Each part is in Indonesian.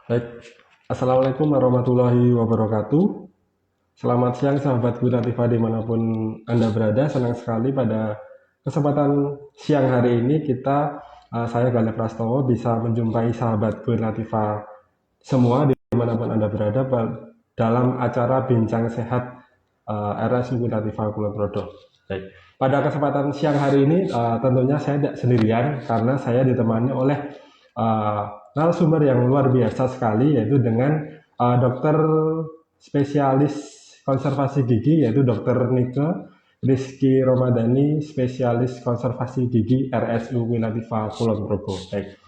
Baik, Assalamualaikum warahmatullahi wabarakatuh. Selamat siang sahabat Latifah dimanapun Anda berada. Senang sekali pada kesempatan siang hari ini saya Galih Prastowo bisa menjumpai sahabat Latifah semua dimanapun Anda berada dalam acara Bincang Sehat RSU Latifah Kulon Progo. Baik. Pada kesempatan siang hari ini tentunya saya tidak sendirian karena saya ditemani oleh uh, narasumber yang luar biasa sekali, yaitu dengan dokter spesialis konservasi gigi, yaitu Dokter Nike Rizky Romadani, spesialis konservasi gigi RSU Latifah Kulon Progo. Baik.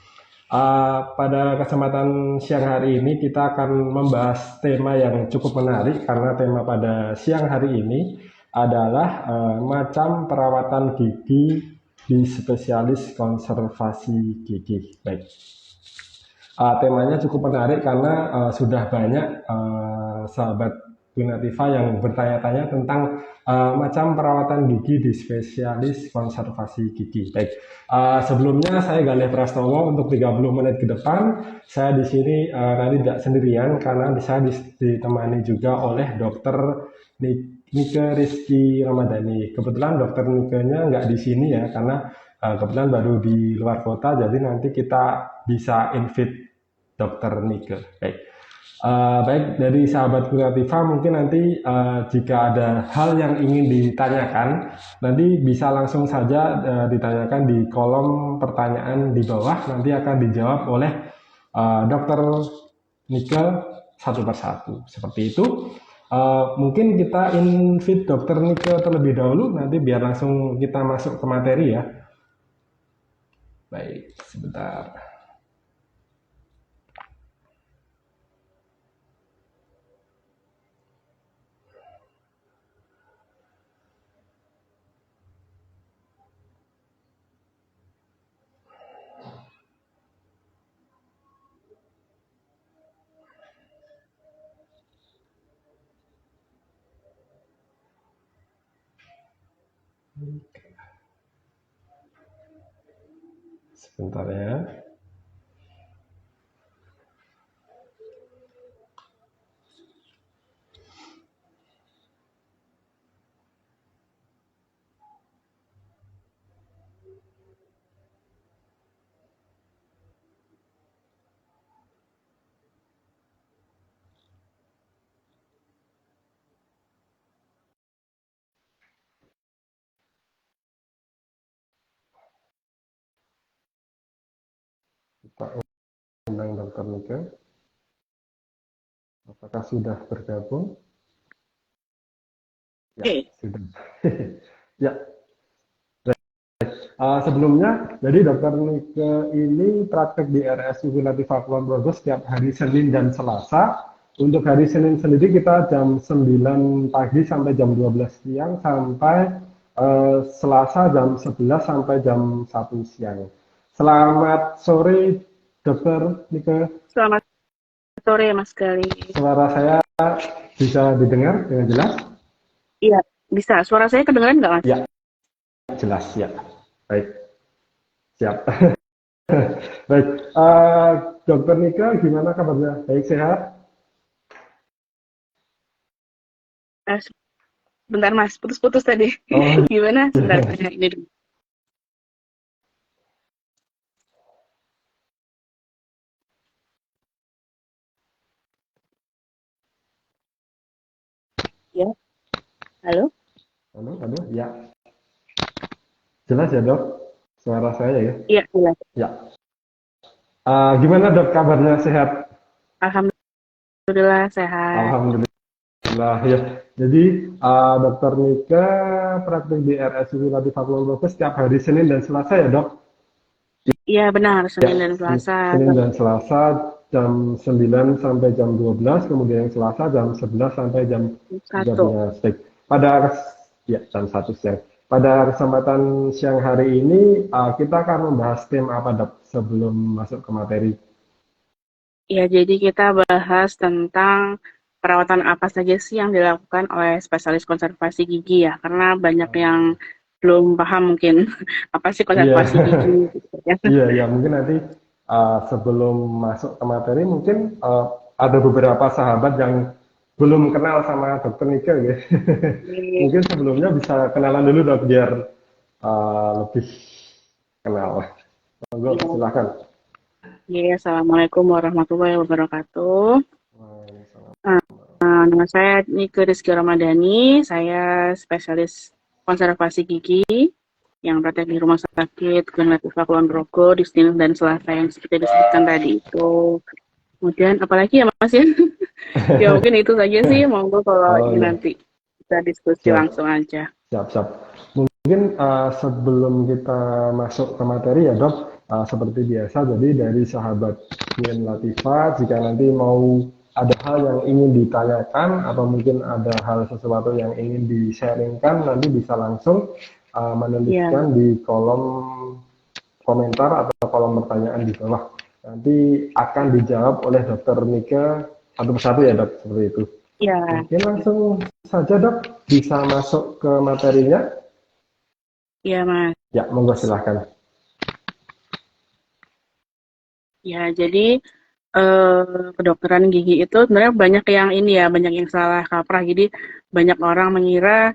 Pada kesempatan siang hari ini kita akan membahas tema yang cukup menarik karena tema pada siang hari ini adalah macam perawatan gigi di spesialis konservasi gigi. Baik. Temanya cukup menarik karena sudah banyak sahabat Gunativa yang bertanya-tanya tentang macam perawatan gigi di spesialis konservasi gigi. Baik, sebelumnya saya Galih Prastowo untuk 30 menit ke depan. Saya di sini nanti tidak sendirian karena saya ditemani juga oleh Dokter Nike Rizky Ramadhani. Kebetulan Dokter Nike-nya nggak di sini ya karena kebetulan baru di luar kota, jadi nanti kita bisa invite Dokter Nike. Baik. Baik, dari sahabat Kreativa mungkin nanti jika ada hal yang ingin ditanyakan, nanti bisa langsung saja ditanyakan di kolom pertanyaan di bawah, nanti akan dijawab oleh Dokter Nike satu persatu. Seperti itu. Mungkin kita invite Dokter Nike terlebih dahulu, nanti biar langsung kita masuk ke materi ya. Baik, sebentar. Sebentar ya. Kita undang Dokter Nike. Apakah sudah bergabung? Ya, sudah. Ya, sebelumnya, jadi Dokter Nike ini praktek di RSU Latifah Kulon Progo setiap hari Senin dan Selasa. Untuk hari Senin sendiri kita jam 9 pagi sampai jam 12 siang, sampai Selasa jam 11 sampai jam 1 siang. Selamat sore, Dokter Nike. Selamat sore, Mas Gali. Suara saya bisa didengar dengan jelas? Iya, bisa. Suara saya kedengaran nggak, Mas? Ya, jelas ya. Baik, siap. Baik, Dokter Nika, gimana kabarnya? Baik, sehat? Bentar, Mas. Putus-putus tadi. Oh, Gimana? Sebentar. iya. Ini dulu. Ya, halo? Halo, halo, ya. Jelas ya, Dok? Suara saya ya? Iya, jelas. Ya. Gimana, Dok, kabarnya sehat? Alhamdulillah sehat. Alhamdulillah ya. Jadi, Dokter Nika praktik di RSUD Latifah Kulon Progo setiap hari Senin dan Selasa ya, Dok? Iya, benar. Ya, Senin dan Selasa. Senin dan Selasa jam 9 sampai jam 12, kemudian yang Selasa jam 11 sampai jam 1. 13. Baik. Jam 1 siang. Pada kesempatan siang hari ini kita akan membahas tema apa, Dok, sebelum masuk ke materi. Ya, jadi kita bahas tentang perawatan apa saja sih yang dilakukan oleh spesialis konservasi gigi ya. Karena banyak yang belum paham mungkin apa sih Iya. konservasi gigi. Gitu ya. Iya, ya mungkin nanti sebelum masuk ke materi mungkin ada beberapa sahabat yang belum kenal sama dokter Nika ya. Oke. Mungkin sebelumnya bisa kenalan dulu dok biar lebih kenal. Monggo Iya. silakan. Iya, Assalamualaikum warahmatullahi wabarakatuh. Waalaikumsalam. Nama saya Nike Rizky Ramadhani, saya spesialis konservasi gigi yang praktek di Rumah Sakit Geng Latifah Kulon Progo di Senin dan Selasa yang seperti disebutkan tadi itu. Kemudian apalagi ya Mas ya? Ya mungkin itu saja sih, monggo kalau Oh ini ya, nanti kita diskusi siap, langsung aja. siap, siap. Mungkin sebelum kita masuk ke materi ya dok, seperti biasa, jadi dari sahabat Queen Latifah, jika nanti mau ada hal yang ingin ditanyakan atau mungkin ada hal sesuatu yang ingin di-sharingkan, nanti bisa langsung Ya, menuliskan di kolom komentar atau kolom pertanyaan di bawah. Nanti akan dijawab oleh dokter Nika satu persatu ya dok, seperti itu. ya, Mungkin langsung saja dok, bisa masuk ke materinya. ya Mas. Ya, monggo silahkan. Ya, jadi kedokteran gigi itu sebenarnya banyak yang ini ya, banyak yang salah kaprah. Jadi banyak orang mengira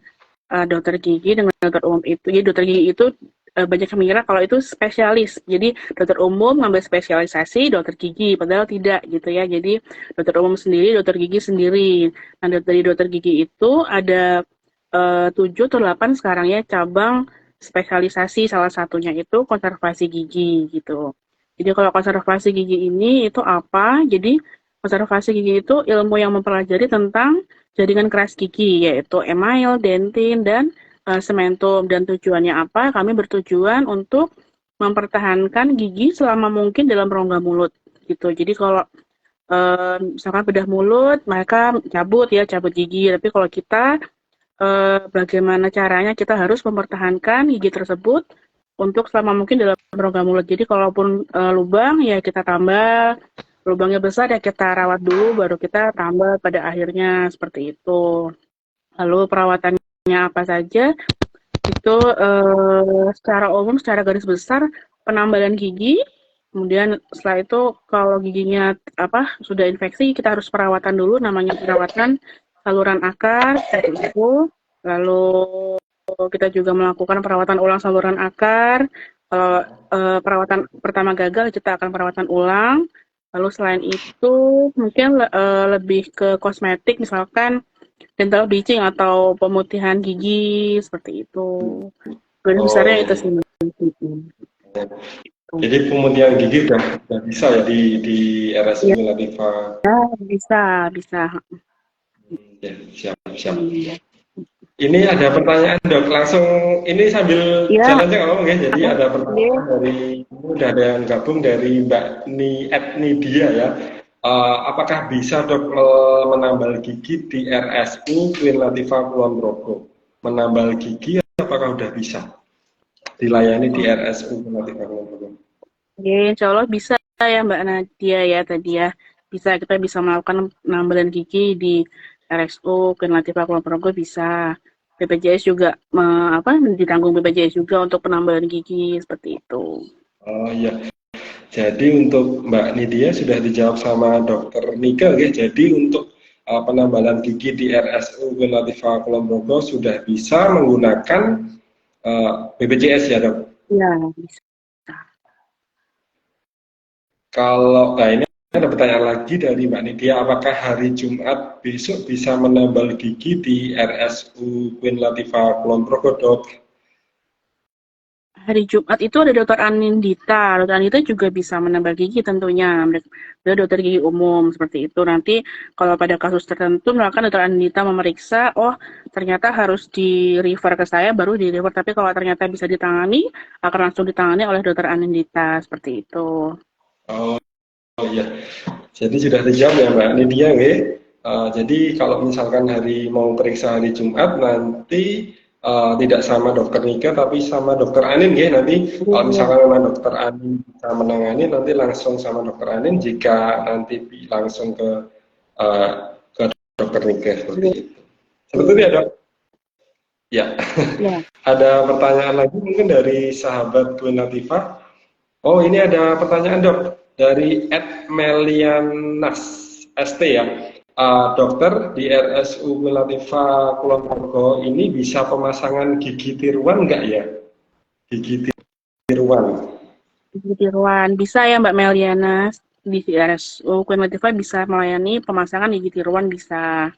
dokter gigi dengan dokter umum itu, jadi dokter gigi itu banyak yang mengira kalau itu spesialis. Jadi dokter umum ngambil spesialisasi dokter gigi, padahal tidak gitu ya. Jadi dokter umum sendiri, dokter gigi sendiri. Nah dari dokter gigi itu ada 7 atau 8 sekarang ya cabang spesialisasi, salah satunya itu konservasi gigi gitu. Jadi kalau konservasi gigi ini itu apa? Jadi konservasi gigi itu ilmu yang mempelajari tentang jaringan keras gigi, yaitu email, dentin, dan sementum. Dan tujuannya apa? Kami bertujuan untuk mempertahankan gigi selama mungkin dalam rongga mulut gitu. Jadi kalau misalkan bedah mulut, mereka cabut gigi. Tapi kalau kita bagaimana caranya kita harus mempertahankan gigi tersebut untuk selama mungkin dalam rongga mulut. Jadi kalaupun lubang ya kita tambah, lubangnya besar ya kita rawat dulu, baru kita tambah pada akhirnya seperti itu. Lalu perawatannya apa saja? Itu secara umum, secara garis besar penambalan gigi. Kemudian setelah itu kalau giginya sudah infeksi, kita harus perawatan dulu, namanya perawatan saluran akar itu. Lalu kita juga melakukan perawatan ulang saluran akar. Kalau perawatan pertama gagal, kita akan perawatan ulang. Lalu selain itu mungkin lebih ke kosmetik, misalkan dental bleaching atau pemutihan gigi seperti itu. Garis Oh besarnya iya, itu iya. sih. Jadi pemutihan gigi udah bisa ya di Ya, RSU Latifah. bisa, bisa. Ya, siap, siap. Hmm. Ini ada pertanyaan dok, langsung ini sambil Ya, jalan aja kalau ya. Jadi ada oke. pertanyaan dari ini udah ada yang gabung dari Mbak Nidia ya. Apakah bisa dok menambal gigi di RSU Queen Latifah Kulon Progo? Menambal gigi apakah udah bisa dilayani di RSU Queen Latifah Kulon Progo? Oke, insya Allah bisa ya Mbak Nadia ya tadi ya. Kita bisa melakukan penambalan gigi di RSU, Ken Latifah Kulon Progo bisa. BPJS juga ditanggung BPJS juga untuk penambahan gigi seperti itu. Oh iya. Jadi untuk Mbak Nidia sudah dijawab sama Dokter Nika ya. Jadi untuk penambalan gigi di RSU Latifah Kulon Progo sudah bisa menggunakan BPJS ya dok. Ya, bisa. Kalau nah ini ada pertanyaan lagi dari Mbak Nidia, apakah hari Jumat besok bisa menambal gigi di RSU Queen Latifah Kulon Progo dok? Hari Jumat itu ada Dokter Anindita. Dokter Anindita juga bisa menambal gigi tentunya. Dia dokter gigi umum seperti itu. Nanti kalau pada kasus tertentu, misalkan Dokter Anindita memeriksa, oh ternyata harus di-refer ke saya, baru di-refer. Tapi kalau ternyata bisa ditangani, akan langsung ditangani oleh Dokter Anindita seperti itu. Oh iya, jadi sudah dijawab ya Mbak Nidia nggih. Jadi kalau misalkan hari mau periksa hari Jumat nanti tidak sama dokter Nika tapi sama dokter Anin nggih. Nanti kalau misalkan memang dokter Anin bisa menangani nanti langsung sama dokter Anin, jika nanti langsung uh, ke dokter Nika seperti itu. Seperti itu ya dok. Ya, Ya. ada pertanyaan lagi mungkin dari sahabat Bu Latifah. Oh ini ada pertanyaan dok. dari @melianas ST ya. Dokter di RSU Latifah Kulon Progo ini bisa pemasangan gigi tiruan nggak ya? Gigi tiruan. Gigi tiruan bisa ya Mbak Meliana, di RSU Queen Latifah bisa melayani pemasangan gigi tiruan bisa.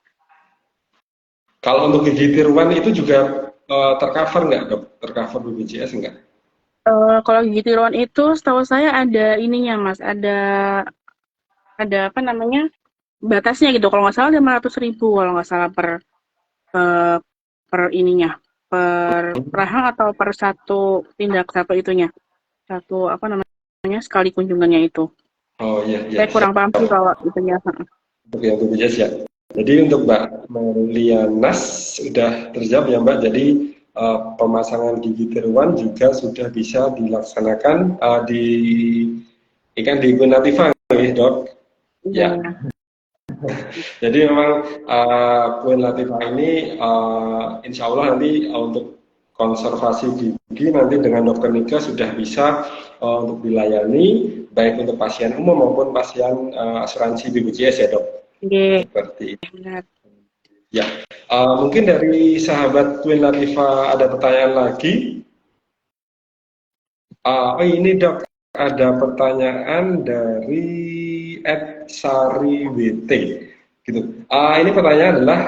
Kalau untuk gigi tiruan itu juga tercover nggak dok? Tercover BPJS nggak? Kalau gigi tiruan itu setahu saya ada ininya Mas, ada apa namanya batasnya gitu. Kalau nggak salah 500.000 kalau nggak salah eh, per ininya, per rahang atau per satu tindak satu itunya, satu apa namanya sekali kunjungannya itu. Oh iya iya. Saya kurang paham sih kalau itunya. Untuk yang BPJS ya. Jadi untuk Mbak Melianas sudah terjawab ya Mbak. Jadi pemasangan gigi tiruan juga sudah bisa dilaksanakan di ikan di Gunativa ya dok. Iya. Ya. Jadi memang Queen Latifah ini insya Allah nanti untuk konservasi gigi nanti dengan dokter Nika sudah bisa untuk dilayani baik untuk pasien umum maupun pasien asuransi BPJS ya dok. Iya. Seperti itu. Benar. Ya, mungkin dari sahabat Queen Latifah ada pertanyaan lagi. Oh ini dok, ada pertanyaan dari @sariwt gitu. Ini pertanyaan adalah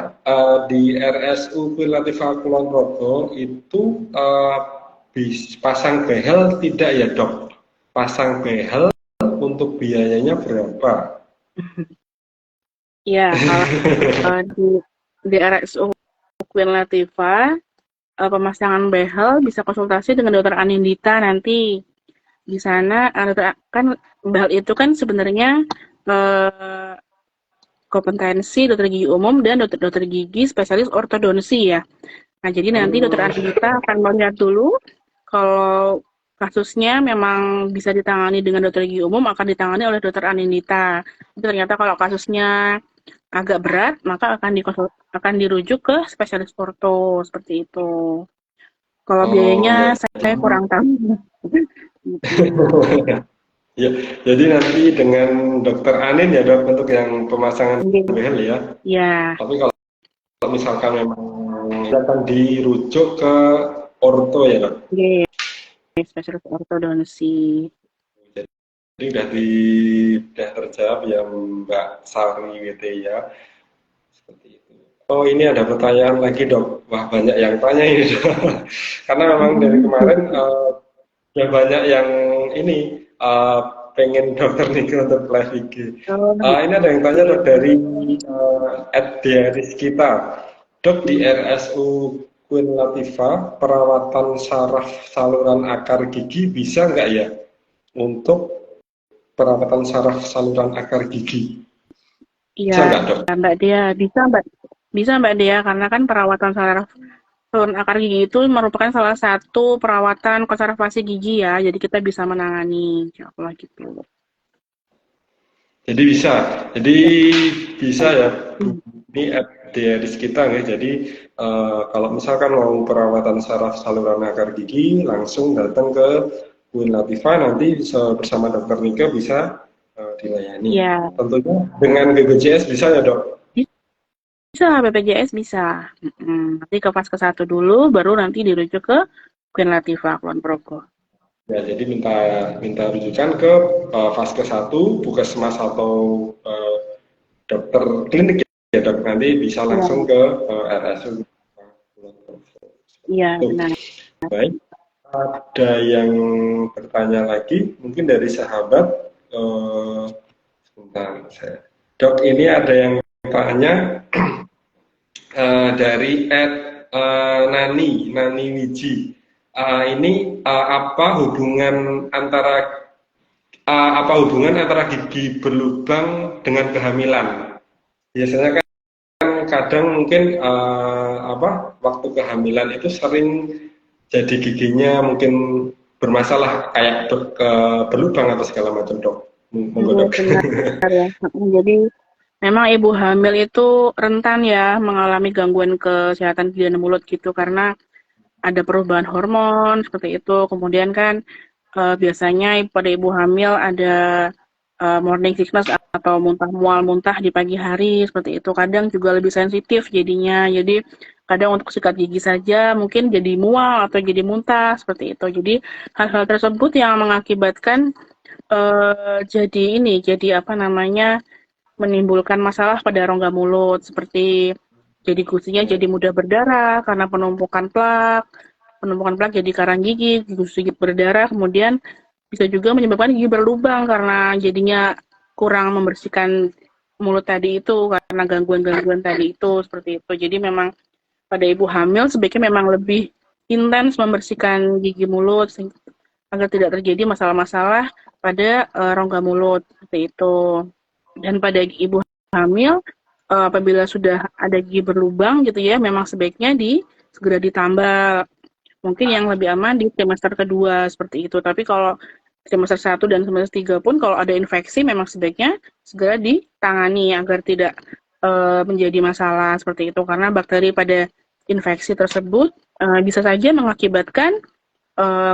di RSU Queen Latifah Kulon Progo itu pasang behel tidak ya dok? Pasang behel untuk biayanya berapa? Iya, kalau di RSU Queen Latifah pemasangan behel bisa konsultasi dengan dokter Anindita nanti. Di sana kan behel itu kan sebenarnya eh, kompetensi dokter gigi umum dan dokter gigi spesialis ortodonsi ya. Nah, jadi nanti dokter Anindita akan melihat dulu kalau kasusnya memang bisa ditangani dengan dokter gigi umum akan ditangani oleh dokter Anindita. Tapi ternyata kalau kasusnya agak berat, maka akan dirujuk ke spesialis orto seperti itu. Kalau Oh biayanya ya. saya kurang tahu. Ya, jadi nanti dengan dokter Anin ya dok untuk yang pemasangan behel ya. Ya, Tapi kalau misalkan memang akan dirujuk ke orto ya dok. spesialis ortodonsi. Jadi udah terjawab ya Mbak Sari WT ya. Seperti itu. Oh ini ada pertanyaan lagi dok. Wah banyak yang tanya ini dok. Karena memang dari kemarin udah banyak yang ini pengen dokter nih untuk live IG. Oh, Ini ada yang tanya dok dari @diaris kita. Dok di RSU Queen Latifah perawatan saraf saluran akar gigi bisa nggak ya untuk perawatan saraf saluran akar gigi? Bisa iya, nggak dok? Mbak Dea, bisa Mbak Dea karena kan perawatan saraf saluran akar gigi itu merupakan salah satu perawatan konservasi gigi ya, jadi kita bisa menangani, insyaallah gitu. Jadi bisa, jadi Ya. bisa ya. Ini diaris kita ya. Jadi kalau misalkan mau perawatan saraf saluran akar gigi, langsung datang ke Queen Latifah nanti bersama dokter Nika bisa dilayani. Iya, Tentunya dengan BPJS bisa ya dok. bisa BPJS bisa. Nanti ke fase ke-1 dulu, baru nanti dirujuk ke Queen Latifah Kulon Progo. Ya, jadi minta rujukan ke fase 1, puskesmas atau dokter klinik ya dok. Nanti bisa langsung ke RSU. Iya, benar. Baik. Ada yang bertanya lagi, mungkin dari sahabat. Sebentar, Dok, ini ada yang tanya dari Nani Wiji. Apa hubungan antara gigi berlubang dengan kehamilan? Biasanya kan kadang mungkin waktu kehamilan itu sering jadi giginya mungkin bermasalah kayak berlubang atau segala macam dok. Benar ya. Jadi memang ibu hamil itu rentan ya mengalami gangguan kesehatan gigi dan mulut gitu karena ada perubahan hormon seperti itu. Kemudian kan biasanya pada ibu hamil ada morning sickness atau mual muntah di pagi hari seperti itu. Kadang juga lebih sensitif jadinya. Jadi kadang untuk sikat gigi saja mungkin jadi mual atau jadi muntah seperti itu. Jadi hal-hal tersebut yang mengakibatkan jadi apa namanya, menimbulkan masalah pada rongga mulut seperti jadi gusinya jadi mudah berdarah karena penumpukan plak jadi karang gigi, gusi gigi berdarah, kemudian bisa juga menyebabkan gigi berlubang karena jadinya kurang membersihkan mulut tadi itu karena gangguan-gangguan tadi itu seperti itu. Jadi memang pada ibu hamil sebaiknya memang lebih intens membersihkan gigi mulut agar tidak terjadi masalah-masalah pada rongga mulut seperti itu. Dan pada ibu hamil apabila sudah ada gigi berlubang gitu ya, memang sebaiknya segera ditambal. Mungkin yang lebih aman di trimester kedua seperti itu. Tapi kalau trimester 1 dan trimester 3 pun kalau ada infeksi memang sebaiknya segera ditangani agar tidak menjadi masalah seperti itu. Karena bakteri pada infeksi tersebut bisa saja mengakibatkan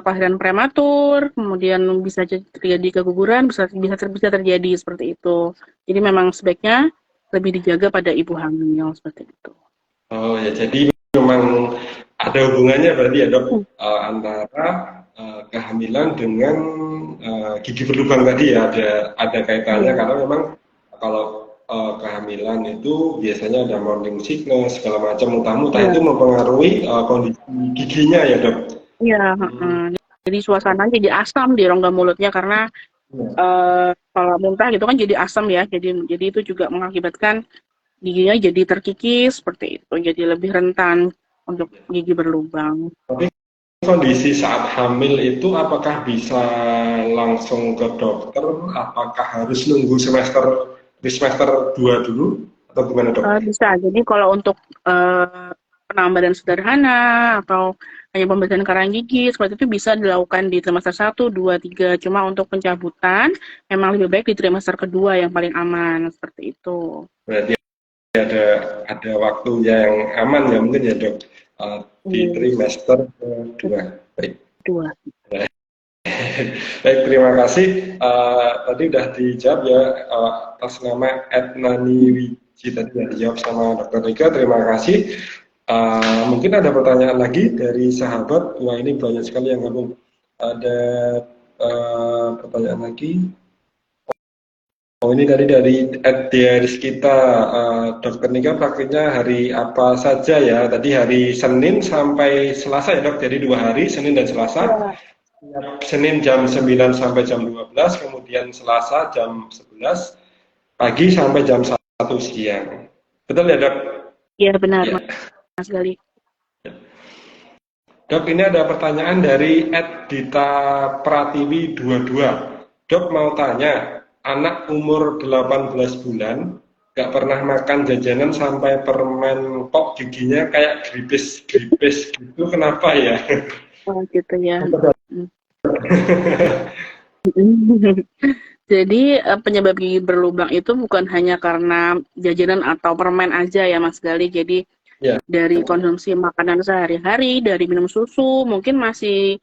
kelahiran prematur, kemudian bisa terjadi keguguran, bisa terjadi seperti itu. Jadi memang sebaiknya lebih dijaga pada ibu hamil seperti itu. Oh ya, jadi memang ada hubungannya berarti ya dok, antara kehamilan dengan gigi berlubang tadi ya, ada kaitannya karena memang kalau kehamilan itu biasanya ada morning sickness segala macam muntah-muntah itu mempengaruhi kondisi giginya ya dok. Iya, jadi suasana jadi asam di rongga mulutnya karena kalau muntah gitu kan jadi asam ya, jadi itu juga mengakibatkan giginya jadi terkikis seperti itu, jadi lebih rentan untuk gigi berlubang. Tapi kondisi saat hamil itu apakah bisa langsung ke dokter? Apakah harus nunggu semester 2 dulu? Atau gimana dok? Bisa, jadi kalau untuk penambahan sederhana atau hanya pembersihan karang gigi seperti itu bisa dilakukan di trimester 1, 2, 3. Cuma untuk pencabutan memang lebih baik di trimester kedua yang paling aman seperti itu. Berarti ada waktu yang aman ya mungkin ya dok, di trimester kedua. Baik. Baik, terima kasih. Tadi sudah dijawab ya atas nama Etnani Wiji tadi sudah dijawab sama Dr. Nika. Terima kasih. Mungkin ada pertanyaan lagi dari sahabat. Wah ini banyak sekali yang gabung. Ada pertanyaan lagi. Oh ini tadi dari kita, Dr. Nika praktiknya hari apa saja ya? Tadi hari Senin sampai Selasa ya dok, jadi 2 hari, Senin dan Selasa. Senin jam 9 sampai jam 12, kemudian Selasa jam 11 pagi sampai jam 1 siang. Betul ya dok? Iya benar Mas Gali. Dok ini ada pertanyaan dari @dita pratiwi 22. Dok mau tanya, anak umur 18 bulan gak pernah makan jajanan sampai permen kok giginya kayak gripis gitu, kenapa ya? Oh gitu ya. Jadi penyebab gigi berlubang itu bukan hanya karena jajanan atau permen aja ya Mas Gali. Jadi dari konsumsi makanan sehari-hari, dari minum susu, mungkin masih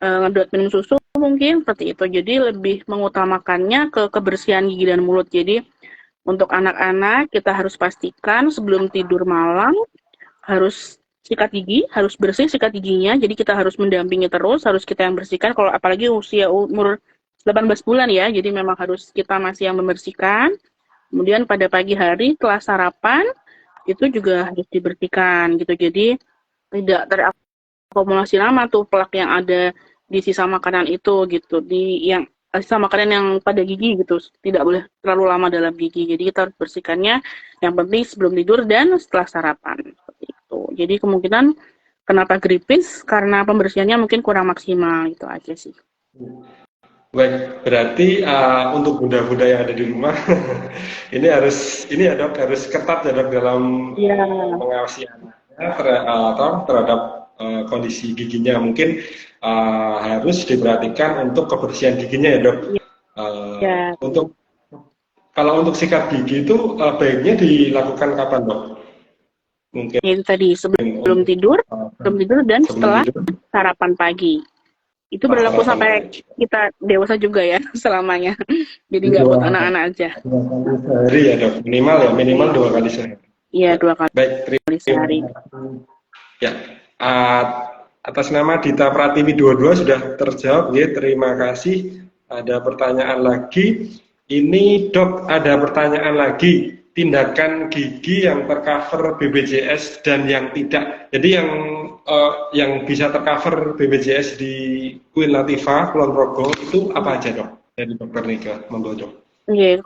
ngedot minum susu mungkin seperti itu. Jadi lebih mengutamakannya ke kebersihan gigi dan mulut. Jadi untuk anak-anak kita harus pastikan sebelum tidur malam harus sikat gigi, harus bersih sikat giginya. Jadi kita harus mendampingi terus, harus kita yang bersihkan. Kalau apalagi usia umur 18 bulan ya, jadi memang harus kita masih yang membersihkan. Kemudian pada pagi hari setelah sarapan itu juga harus dibersihkan gitu. Jadi tidak terakumulasi lama tuh plak yang ada di sisa makanan itu gitu. Di yang sisa makanan yang pada gigi gitu. Tidak boleh terlalu lama dalam gigi. Jadi kita harus bersihkannya yang penting sebelum tidur dan setelah sarapan. Seperti itu. Jadi kemungkinan kenapa gripis karena pembersihannya mungkin kurang maksimal, itu aja sih. Baik, berarti untuk bunda-bunda yang ada di rumah ini ya dok, harus ketat ya dok dalam mengawasi anaknya terhadap kondisi giginya. Mungkin harus diperhatikan untuk kebersihan giginya ya dok. Kalau untuk sikat gigi itu baiknya dilakukan kapan dok? Mungkin itu tadi sebelum tidur dan setelah sarapan pagi. Itu berlaku rata-rata sampai kita dewasa juga ya selamanya. Jadi nggak buat dua, anak-anak aja. 2 kali sehari ya dok, minimal ya, minimal 2 kali sehari. Iya, Ya, 2 baik, kali terima sehari. kasih. Ya, atas nama Dita Pratiwi 22 sudah terjawab ya, terima kasih. Ada pertanyaan lagi. Ini dok, ada pertanyaan lagi. Tindakan gigi yang tercover BPJS dan yang tidak. Jadi yang bisa tercover BPJS di Queen Latifah, Kulon Progo itu apa aja dok? Dari dokter Nika, monggo dok. Iya,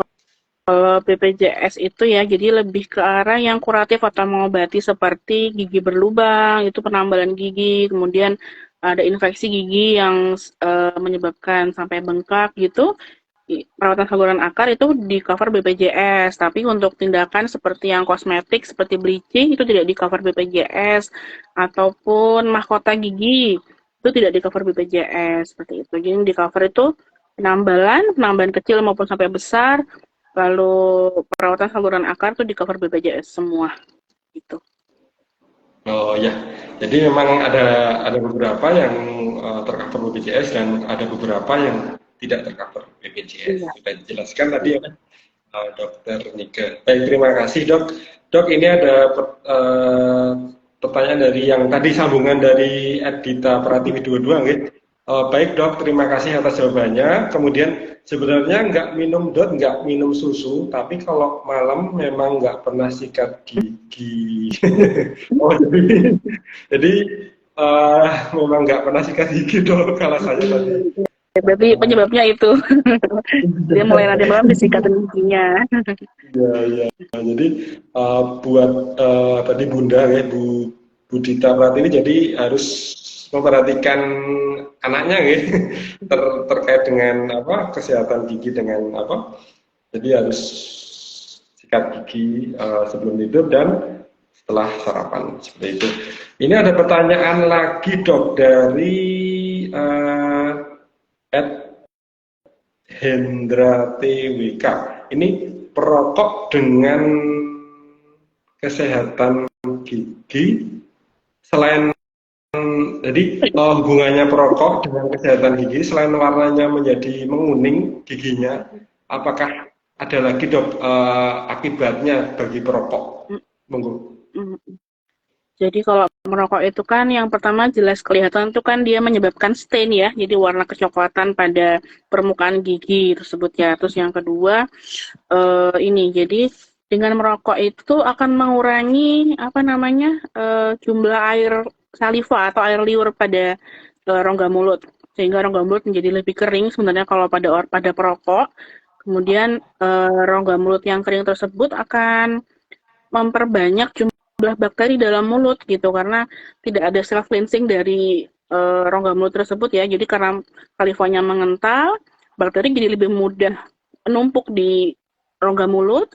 kalau BPJS itu ya, jadi lebih ke arah yang kuratif atau mengobati seperti gigi berlubang, itu penambalan gigi, kemudian ada infeksi gigi yang menyebabkan sampai bengkak gitu. Perawatan saluran akar itu di cover BPJS, tapi untuk tindakan seperti yang kosmetik seperti bleaching itu tidak di cover BPJS, ataupun mahkota gigi itu tidak di cover BPJS seperti itu. Jadi di cover itu penambalan kecil maupun sampai besar, lalu perawatan saluran akar itu di cover BPJS semua gitu. Oh ya, jadi memang ada beberapa yang tercover BPJS dan ada beberapa yang tidak tercover Iya. BPJS. Sudah dijelaskan tadi ya, Dokter Nika. Baik, terima kasih dok. Dok, ini ada pertanyaan dari yang tadi sambungan dari Edita Pratiwi 22, nggih. Baik dok, terima kasih atas jawabannya. Kemudian sebenarnya nggak minum susu, tapi kalau malam memang nggak pernah sikat gigi. Oh, jadi memang nggak pernah sikat gigi dok kalau saya tadi. Berarti penyebabnya itu. Dia mulai nanti malam disikatin giginya. Ya, ya. Nah, jadi buat tadi Bunda ya Bu Dita Pratiwi jadi harus memperhatikan anaknya ya terkait dengan apa kesehatan gigi dengan apa. Jadi harus sikat gigi sebelum tidur dan setelah sarapan seperti itu. Ini ada pertanyaan lagi dok dari Ed Hendra TWK. Ini perokok dengan kesehatan gigi selain jadi hubungannya perokok dengan kesehatan gigi selain warnanya menjadi menguning giginya, apakah ada lagi dok akibatnya bagi perokok? Monggo. Jadi kalau merokok itu kan yang pertama jelas kelihatan itu kan dia menyebabkan stain ya, jadi warna kecoklatan pada permukaan gigi tersebut ya. Terus yang kedua jadi dengan merokok itu akan mengurangi apa namanya jumlah air saliva atau air liur pada rongga mulut, sehingga rongga mulut menjadi lebih kering sebenarnya kalau pada perokok. Kemudian rongga mulut yang kering tersebut akan memperbanyak jumlah bakteri dalam mulut gitu karena tidak ada self cleansing dari rongga mulut tersebut ya. Jadi karena salivanya mengental, bakteri jadi lebih mudah menumpuk di rongga mulut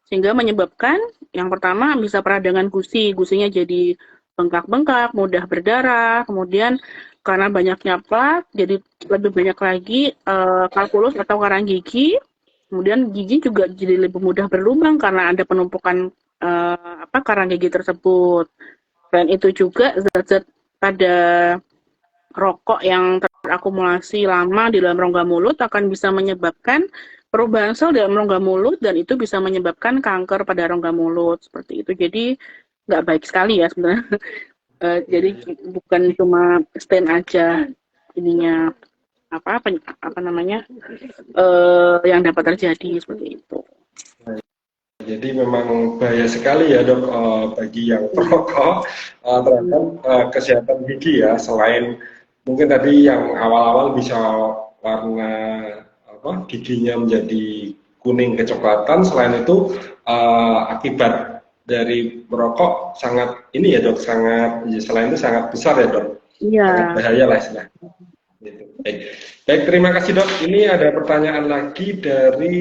sehingga menyebabkan yang pertama bisa peradangan gusinya jadi bengkak-bengkak, mudah berdarah, kemudian karena banyaknya plak jadi lebih banyak lagi kalkulus atau karang gigi. Kemudian gigi juga jadi lebih mudah berlubang karena ada penumpukan karang gigi tersebut. Selain itu juga zat-zat pada rokok yang terakumulasi lama di dalam rongga mulut akan bisa menyebabkan perubahan sel dalam rongga mulut dan itu bisa menyebabkan kanker pada rongga mulut seperti itu. Jadi nggak baik sekali ya sebenarnya. Jadi bukan cuma stain aja ininya apa namanya yang dapat terjadi seperti itu. Jadi memang bahaya sekali ya dok bagi yang perokok terhadap kesehatan gigi ya. Selain mungkin tadi yang awal-awal bisa warna giginya menjadi kuning kecoklatan. Selain itu akibat dari merokok sangat ini ya dok, selain itu sangat besar ya dok. Iya. Sangat bahaya lah istilahnya. Baik, terima kasih dok. Ini ada pertanyaan lagi dari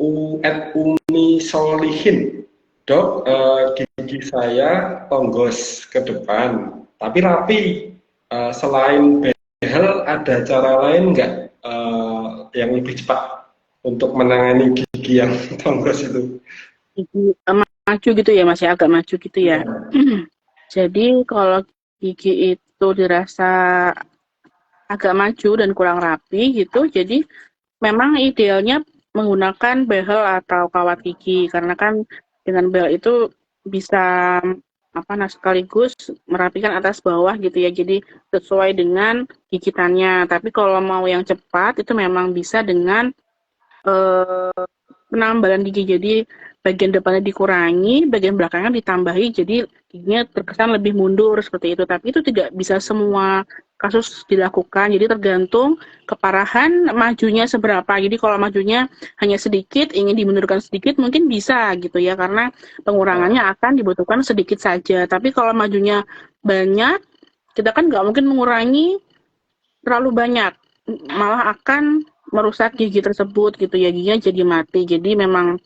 Umi Solihin. Dok, gigi saya tonggos ke depan, tapi rapi. Selain behel, ada cara lain nggak yang lebih cepat untuk menangani gigi yang tonggos itu? Gigi maju gitu ya, masih agak maju gitu ya. Jadi kalau gigi itu dirasa agak maju dan kurang rapi gitu. Jadi memang idealnya menggunakan behel atau kawat gigi karena kan dengan behel itu bisa sekaligus merapikan atas bawah gitu ya. Jadi sesuai dengan gigitannya. Tapi kalau mau yang cepat itu memang bisa dengan eh, penambalan gigi. Jadi bagian depannya dikurangi, bagian belakangnya ditambahi, jadi giginya terkesan lebih mundur seperti itu. Tapi itu tidak bisa semua kasus dilakukan, jadi tergantung keparahan majunya seberapa. Jadi kalau majunya hanya sedikit, ingin dimundurkan sedikit, mungkin bisa gitu ya, karena pengurangannya akan dibutuhkan sedikit saja. Tapi kalau majunya banyak, kita kan nggak mungkin mengurangi terlalu banyak, malah akan merusak gigi tersebut gitu ya, giginya jadi mati. Jadi memang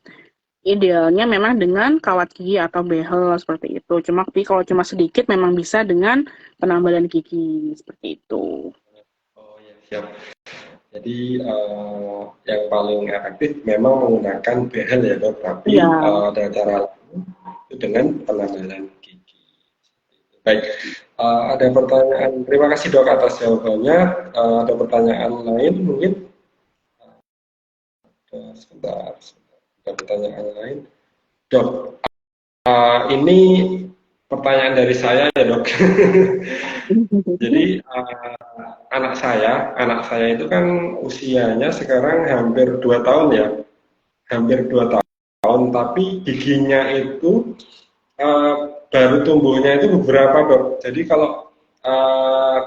idealnya memang dengan kawat gigi atau behel seperti itu. Tapi kalau cuma sedikit memang bisa dengan penambalan gigi seperti itu. Oh ya, siap. Jadi yang paling efektif memang menggunakan behel ya dok, tapi Iya. ada cara lain itu dengan penambalan gigi. Baik, ada pertanyaan. Terima kasih dok atas jawabannya. Ada pertanyaan lain mungkin? Sebentar, sebentar. Ada pertanyaan lain, dok. Ini pertanyaan dari saya ya dok. Jadi anak saya itu kan usianya sekarang hampir 2 tahun ya, hampir 2 tahun, tapi giginya itu uh, baru tumbuhnya itu beberapa dok. Jadi kalau uh,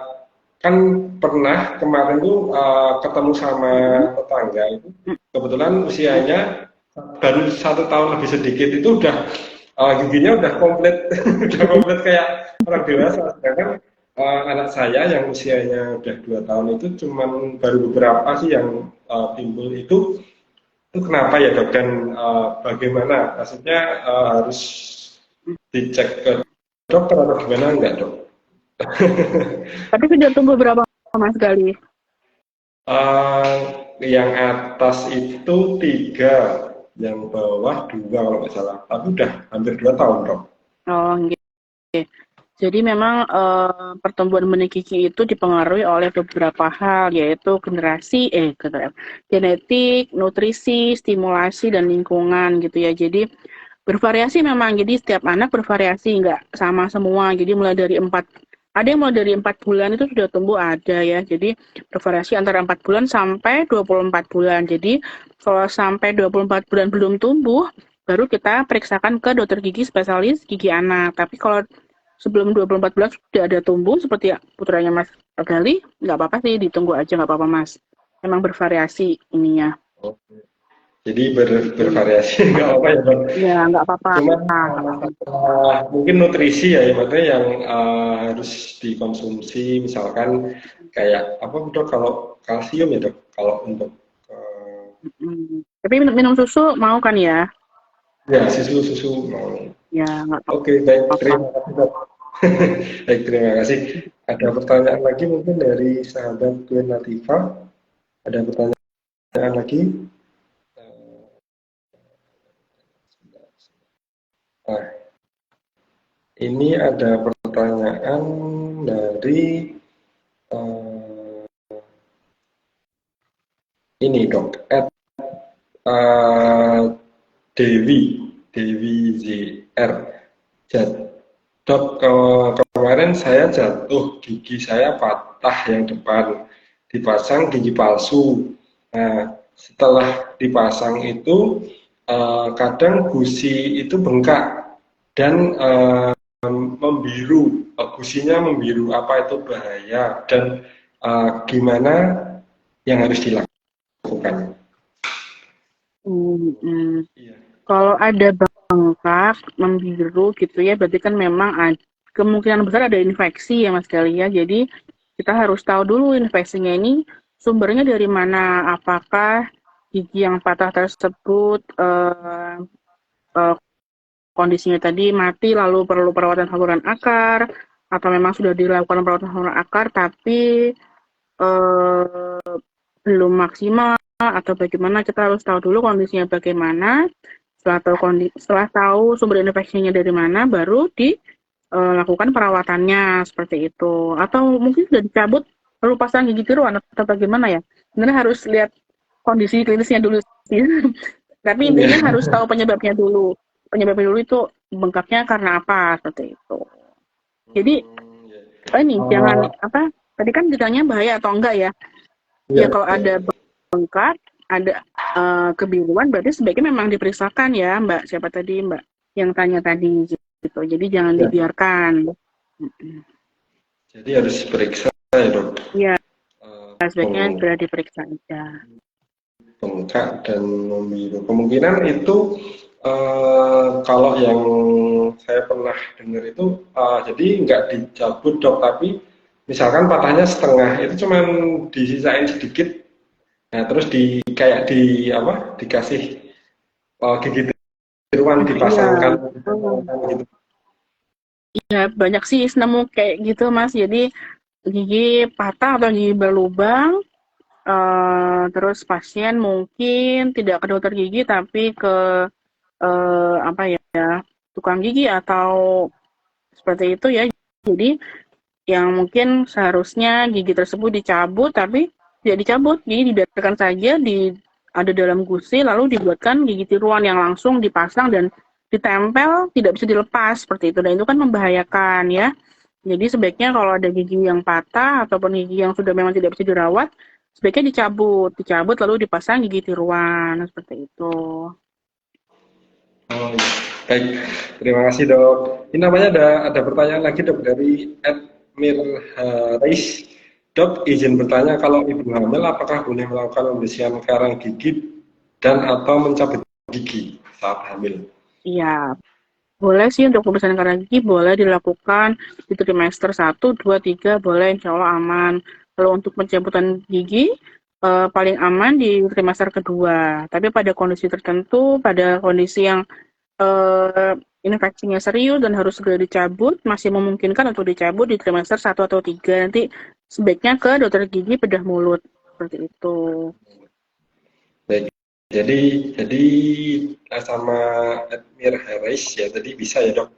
kan pernah kemarin tuh ketemu sama tetangga itu, kebetulan usianya baru 1 tahun lebih sedikit itu udah giginya udah komplit, udah komplit kayak orang dewasa. Sedangkan anak saya yang usianya udah 2 tahun itu cuman baru beberapa sih yang timbul itu kenapa ya dok, dan bagaimana? Maksudnya harus dicek ke dokter atau gimana enggak dok? Tapi sudah tumbuh berapa Mas Gali? uh, yang atas itu 3, yang bawah 2 kalau nggak salah. Tapi udah hampir 2 tahun dok. Oh, gitu. Jadi memang pertumbuhan benih gigi itu dipengaruhi oleh beberapa hal, yaitu genetik, nutrisi, stimulasi, dan lingkungan gitu ya. Jadi bervariasi memang, jadi setiap anak bervariasi, nggak sama semua. Jadi ada yang mulai dari 4 bulan itu sudah tumbuh ada ya. Jadi bervariasi antara 4 bulan sampai 24 bulan. Jadi kalau sampai 24 bulan belum tumbuh, baru kita periksakan ke dokter gigi spesialis gigi anak. Tapi kalau sebelum 24 bulan sudah ada tumbuh seperti putranya Mas Gali, nggak apa-apa sih, ditunggu aja, nggak apa-apa Mas. Memang bervariasi ininya. Oke. Jadi bervariasi nggak apa ya dok. Ya, nggak apa-apa. Cuma Nggak apa-apa. mungkin nutrisi ya, maksudnya yang harus dikonsumsi, misalkan kayak apa dok, kalau kalsium ya dok, kalau untuk Tapi minum susu mau kan ya? ya susu mau. Ya, nggak Oke, baik, apa-apa. terima kasih dok. Baik, terima kasih. Ada pertanyaan lagi mungkin dari sahabat Gwen Latifa? Ada pertanyaan lagi? Nah, ini ada pertanyaan dari eh, ini dok, eh, Dewi, Dewi ZR. Dok, kemarin saya jatuh, gigi saya patah yang depan, dipasang gigi palsu. Nah, setelah dipasang itu kadang gusi itu bengkak dan membiru, gusinya membiru. Apa itu bahaya dan gimana yang harus dilakukan? Iya. Kalau ada bengkak, membiru gitu ya, berarti kan memang kemungkinan besar ada infeksi ya Mas Gali ya. Jadi kita harus tahu dulu infeksinya ini sumbernya dari mana. Apakah gigi yang patah tersebut eh, kondisinya tadi mati lalu perlu perawatan saluran akar, atau memang sudah dilakukan perawatan saluran akar tapi eh, belum maksimal, atau bagaimana. Kita harus tahu dulu kondisinya bagaimana. Setelah tahu sumber infeksinya dari mana, baru dilakukan perawatannya seperti itu. Atau mungkin sudah dicabut lalu pasang gigi tiruan atau bagaimana ya? Sebenarnya harus lihat kondisi klinisnya dulu sih. Tapi intinya Iya. harus tahu penyebabnya dulu. Penyebabnya dulu itu bengkaknya karena apa seperti itu. Jadi Ya. ini jangan Oh, apa? Tadi kan ditanya bahaya atau enggak ya? iya, Ya kalau ada iya. bengkak, ada kebiruan, berarti sebaiknya memang diperiksakan ya, Mbak. Siapa tadi, Mbak? Yang tanya tadi gitu. Jadi jangan Ya. dibiarkan. Jadi harus periksa ya dok. Iya, sebaiknya Beng- segera diperiksa aja. Bengkak dan membiru. Kemungkinan itu kalau yang saya pernah dengar itu jadi nggak dicabut dok, tapi misalkan patahnya setengah itu cuman disisain sedikit, nah terus kayak apa dikasih gigi tiruan Nah, iya. dipasangkan gitu. Iya, banyak sih nemu kayak gitu, Mas. Jadi gigi patah atau gigi berlubang, terus pasien mungkin tidak ke dokter gigi tapi ke apa ya, tukang gigi atau seperti itu ya. Jadi yang mungkin seharusnya gigi tersebut dicabut tapi tidak dicabut, jadi dibiarkan saja ada dalam gusi lalu dibuatkan gigi tiruan yang langsung dipasang dan ditempel tidak bisa dilepas seperti itu, dan itu kan membahayakan ya. Jadi sebaiknya kalau ada gigi yang patah ataupun gigi yang sudah memang tidak bisa dirawat, sebaiknya dicabut lalu dipasang gigi tiruan seperti itu. Oh, iya. Baik, terima kasih dok. Ini namanya ada pertanyaan lagi dok dari Admir Haris. Dok, izin bertanya kalau ibu hamil apakah boleh melakukan pembersihan karang gigi dan atau mencabut gigi saat hamil? Iya, boleh sih untuk pemeriksaan karang gigi boleh dilakukan di trimester 1, 2, 3 boleh, insya Allah aman. Kalau untuk pencabutan gigi paling aman di trimester kedua. Tapi pada kondisi tertentu, pada kondisi yang infeksinya serius dan harus segera dicabut, masih memungkinkan untuk dicabut di trimester 1 atau 3. Nanti sebaiknya ke dokter gigi bedah mulut seperti itu. Baik, jadi jadi sama Admir Haris ya tadi bisa ya dok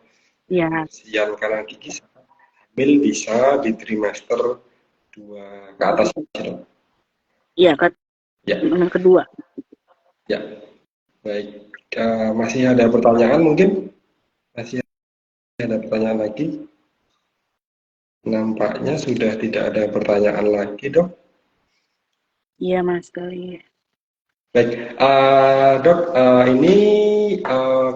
Ya, pembersihan karang gigi saat hamil bisa di trimester 2 ke atas ya dok. iya, Ya, kedua. ya. Baik, masih ada pertanyaan mungkin? Masih ada pertanyaan lagi? Nampaknya sudah tidak ada pertanyaan lagi, dok. Iya, Mas Gali. Baik, dok, ini eh,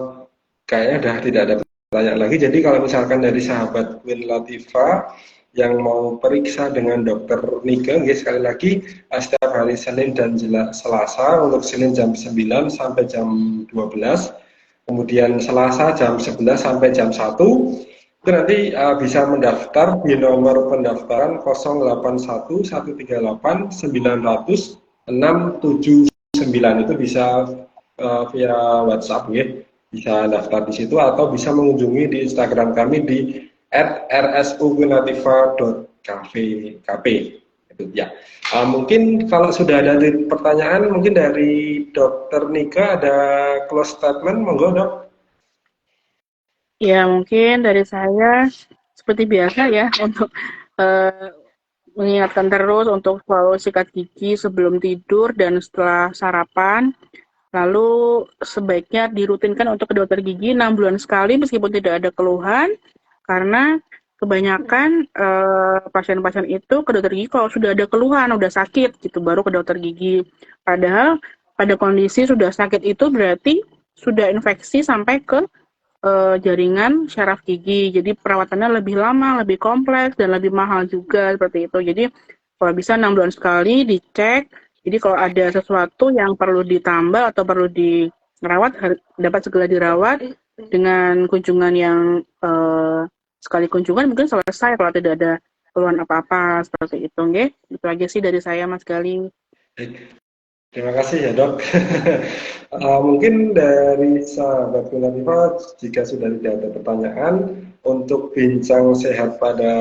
kayaknya sudah tidak ada pertanyaan lagi. Jadi kalau misalkan dari sahabat Queen Latifah yang mau periksa dengan dokter Nike, ya, sekali lagi setiap hari Senin dan Selasa untuk Senin jam 9 sampai jam 12, kemudian Selasa jam 11 sampai jam 1. Itu nanti bisa mendaftar di nomor pendaftaran 081138900679, itu bisa via WhatsApp ya, bisa daftar di situ atau bisa mengunjungi di Instagram kami di @rsugunativa.kp itu ya. Mungkin kalau sudah ada pertanyaan mungkin dari Dokter Nika ada close statement, monggo dok. Ya, mungkin dari saya seperti biasa ya untuk eh, mengingatkan terus untuk selalu sikat gigi sebelum tidur dan setelah sarapan. Lalu sebaiknya dirutinkan untuk ke dokter gigi 6 bulan sekali meskipun tidak ada keluhan, karena kebanyakan pasien-pasien itu ke dokter gigi kalau sudah ada keluhan, udah sakit gitu, baru ke dokter gigi. Padahal pada kondisi sudah sakit itu berarti sudah infeksi sampai ke jaringan syaraf gigi. Jadi perawatannya lebih lama, lebih kompleks, dan lebih mahal juga seperti itu. Jadi kalau bisa 6 bulan sekali dicek. Jadi kalau ada sesuatu yang perlu ditambah atau perlu dirawat, dapat segera dirawat dengan kunjungan yang sekali kunjungan mungkin selesai kalau tidak ada keluhan apa-apa seperti itu. Nggih. Itu aja sih dari saya, Mas Gali. Terima kasih ya dok. Mungkin dari sahabat Gunativa, jika sudah tidak ada pertanyaan untuk bincang sehat pada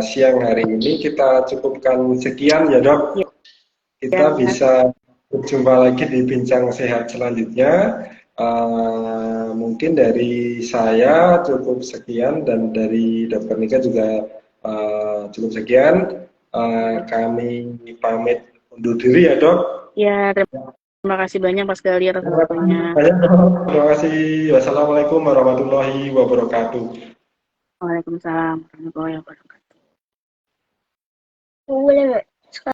siang hari ini kita cukupkan sekian ya dok. Kita Ya, bisa berjumpa lagi di bincang sehat selanjutnya. Mungkin dari saya cukup sekian dan dari Dokter Nika juga cukup sekian. Kami pamit undur diri ya dok. Ya, terima kasih banyak Mas Gali atas waktunya. Banyak dok. Terima kasih. Wassalamualaikum warahmatullahi wabarakatuh. Waalaikumsalam warahmatullahi wabarakatuh. Boleh nggak?